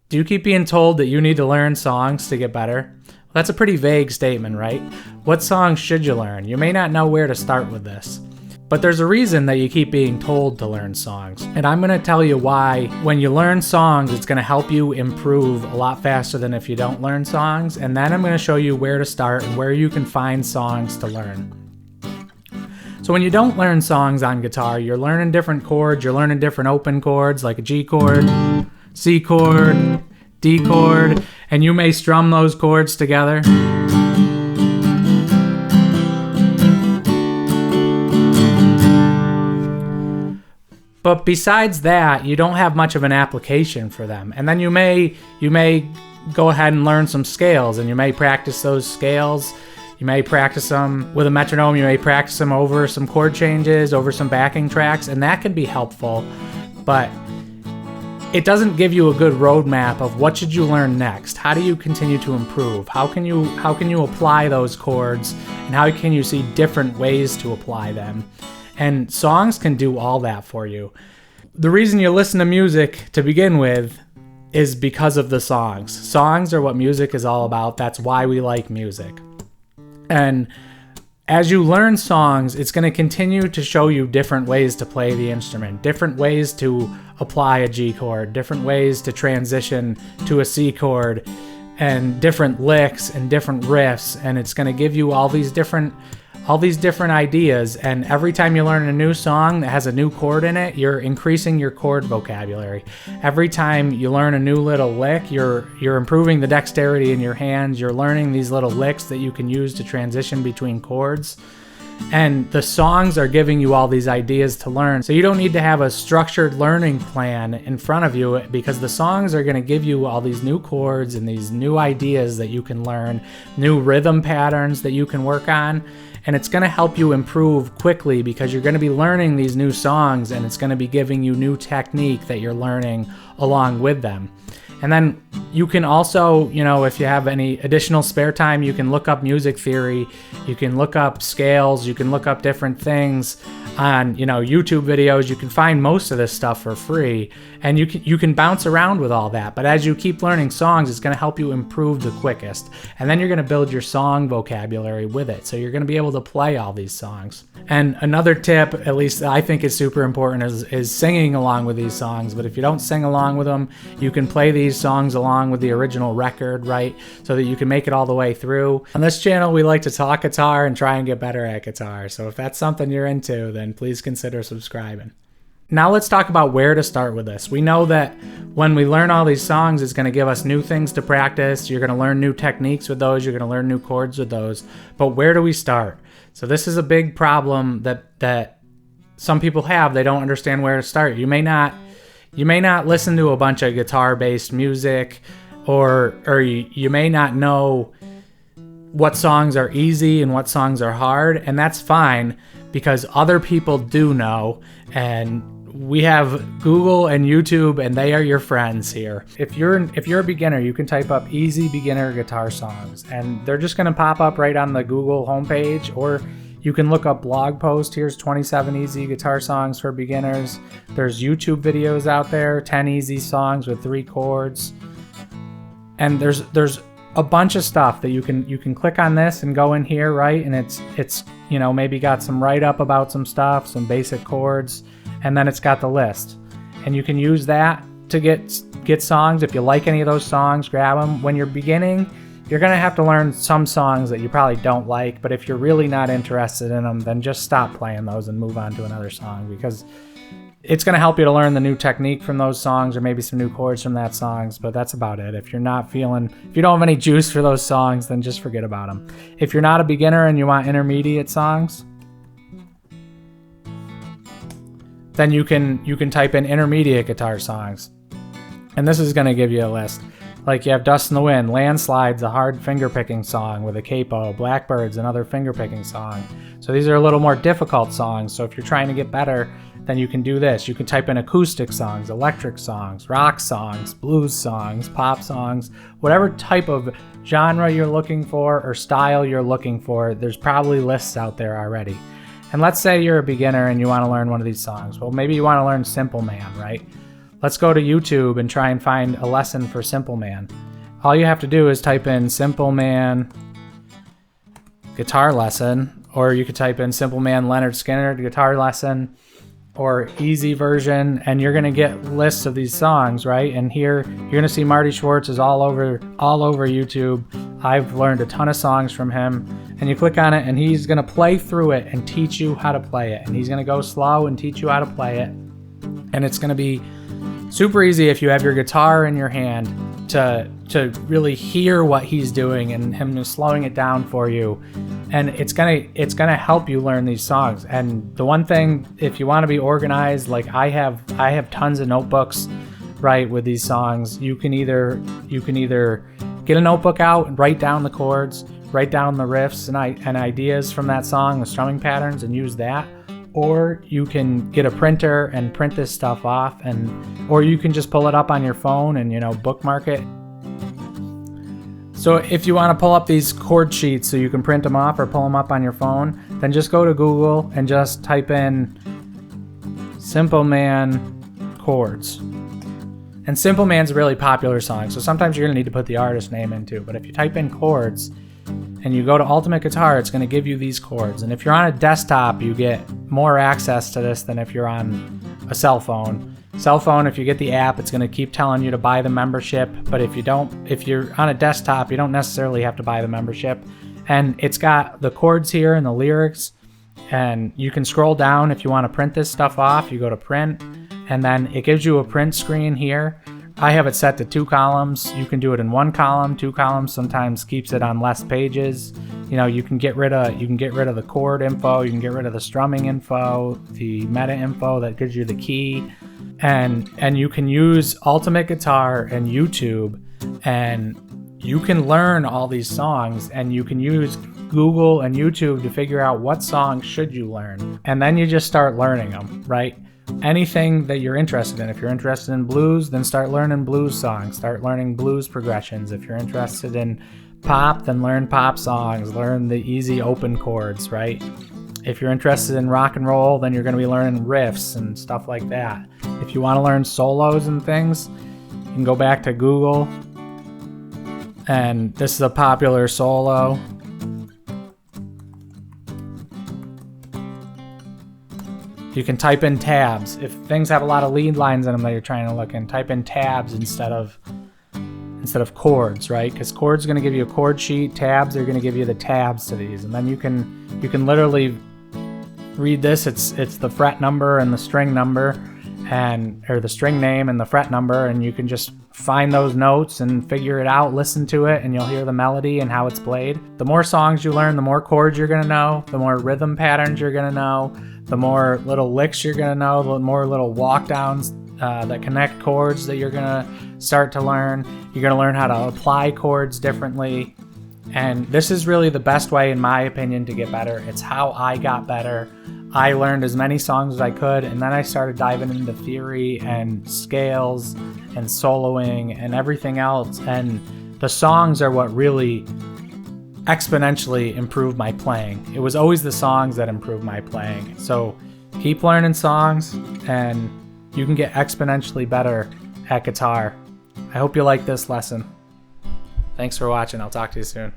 Do you keep being told that you need to learn songs to get better? Well, that's a pretty vague statement, right? What songs should you learn? You may not know where to start with this. But there's a reason that you keep being told to learn songs. And I'm going to tell you why when you learn songs, it's going to help you improve a lot faster than if you don't learn songs. And then I'm going to show you where to start and where you can find songs to learn. So when you don't learn songs on guitar, you're learning different chords, you're learning different open chords like a G chord, C chord, D chord, and you may strum those chords together. But besides that, you don't have much of an application for them. And then you may go ahead and learn some scales, and you may practice those scales. You may practice them with a metronome, you may practice them over some chord changes, over some backing tracks, and that can be helpful. But it doesn't give you a good roadmap of what should you learn next. How do you continue to improve? How can you apply those chords, and how can you see different ways to apply them? And songs can do all that for you. The reason you listen to music to begin with is because of the songs. Songs are what music is all about. That's why we like music. And as you learn songs, it's going to continue to show you different ways to play the instrument, different ways to apply a G chord, different ways to transition to a C chord, and different licks and different riffs. And it's going to give you all these different ideas. And every time you learn a new song that has a new chord in it, you're increasing your chord vocabulary. Every time you learn a new little lick, you're improving the dexterity in your hands. You're learning these little licks that you can use to transition between chords. And the songs are giving you all these ideas to learn. So you don't need to have a structured learning plan in front of you, because the songs are going to give you all these new chords and these new ideas that you can learn, new rhythm patterns that you can work on. And it's going to help you improve quickly, because you're going to be learning these new songs, and it's going to be giving you new technique that you're learning along with them. And then you can also, if you have any additional spare time, you can look up music theory, you can look up scales, you can look up different things on, YouTube videos. You can find most of this stuff for free, and you can bounce around with all that. But as you keep learning songs, it's going to help you improve the quickest. And then you're going to build your song vocabulary with it. So you're going to be able to play all these songs. And another tip, at least I think is super important, is singing along with these songs. But if you don't sing along with them, you can play these songs along with the original record, right? So that you can make it all the way through. On this channel, we like to talk guitar and try and get better at guitar. So if that's something you're into, then please consider subscribing. Now let's talk about where to start with this. We know that when we learn all these songs, it's going to give us new things to practice. You're going to learn new techniques with those. You're going to learn new chords with those. But where do we start? So this is a big problem that some people have. They don't understand where to start. You may not listen to a bunch of guitar-based music, or you may not know what songs are easy and what songs are hard, and that's fine, because other people do know, and we have Google and YouTube, and they are your friends here. If you're a beginner, you can type up easy beginner guitar songs, and they're just going to pop up right on the Google homepage. Or you can look up blog post. Here's 27 easy guitar songs for beginners. There's YouTube videos out there, 10 easy songs with 3 chords. And there's a bunch of stuff that you can click on this and go in here, right? And it's maybe got some write-up about some stuff, some basic chords, and then it's got the list. And you can use that to get songs. If you like any of those songs, grab them. When you're beginning, you're going to have to learn some songs that you probably don't like, but if you're really not interested in them, then just stop playing those and move on to another song, because it's going to help you to learn the new technique from those songs, or maybe some new chords from that songs, but that's about it. If you don't have any juice for those songs, then just forget about them. If you're not a beginner and you want intermediate songs, then you can type in intermediate guitar songs. And this is going to give you a list. Like you have Dust in the Wind, Landslide's a hard finger-picking song with a capo, Blackbird's another finger-picking song. So these are a little more difficult songs, so if you're trying to get better, then you can do this. You can type in acoustic songs, electric songs, rock songs, blues songs, pop songs, whatever type of genre you're looking for or style you're looking for, there's probably lists out there already. And let's say you're a beginner and you want to learn one of these songs. Well, maybe you want to learn Simple Man, right? let's go to YouTube and try and find a lesson for Simple Man. All you have to do is type in Simple Man guitar lesson, or you could type in Simple Man Leonard Skinner guitar lesson, or easy version, and you're gonna get lists of these songs, right? And here you're gonna see Marty Schwartz is all over YouTube. I've learned a ton of songs from him, and you click on it and he's gonna play through it and teach you how to play it, and he's gonna go slow and teach you how to play it. And it's gonna be super easy if you have your guitar in your hand to really hear what he's doing and him just slowing it down for you. And it's gonna help you learn these songs. And the one thing, if you want to be organized, like I have tons of notebooks, right, with these songs. You can either get a notebook out and write down the chords, write down the riffs and ideas from that song, the strumming patterns, and use that. Or you can get a printer and print this stuff off, or you can just pull it up on your phone and bookmark it. So if you want to pull up these chord sheets so you can print them off or pull them up on your phone, then just go to Google and just type in Simple Man Chords. And Simple Man's a really popular song, so sometimes you're going to need to put the artist name in too. But if you type in chords and you go to Ultimate Guitar, it's going to give you these chords. And if you're on a desktop, you get more access to this than if you're on a cell phone. Cell phone, if you get the app, it's going to keep telling you to buy the membership. But if you're on a desktop, you don't necessarily have to buy the membership. And it's got the chords here and the lyrics. And you can scroll down if you want to print this stuff off. You go to print, and then it gives you a print screen here. I have it set to 2 columns. You can do it in 1 column. 2 columns sometimes keeps it on less pages. You can get rid of the chord info. You can get rid of the strumming info, the meta info that gives you the key. And you can use Ultimate Guitar and YouTube, and you can learn all these songs, and you can use Google and YouTube to figure out what songs should you learn. And then you just start learning them, right? Anything that you're interested in. If you're interested in blues, then start learning blues songs. Start learning blues progressions. If you're interested in pop, then learn pop songs. Learn the easy open chords, right? If you're interested in rock and roll, then you're going to be learning riffs and stuff like that. If you want to learn solos and things, you can go back to Google, and this is a popular solo. You can type in tabs. If things have a lot of lead lines in them that you're trying to look in, type in tabs instead of chords, right? Because chords are going to give you a chord sheet. Tabs are going to give you the tabs to these, and then you can literally read this. It's the fret number and the string number, or the string name and the fret number, and you can just find those notes and figure it out, listen to it, and you'll hear the melody and how it's played. The more songs you learn, the more chords you're going to know, the more rhythm patterns you're going to know, the more little licks you're going to know, the more little walk downs that connect chords that you're going to start to learn. You're going to learn how to apply chords differently. And this is really the best way, in my opinion, to get better. It's how I got better. I learned as many songs as I could, and then I started diving into theory and scales and soloing and everything else. And the songs are what really exponentially improved my playing. It was always the songs that improved my playing. So keep learning songs, and you can get exponentially better at guitar. I hope you like this lesson. Thanks for watching. I'll talk to you soon.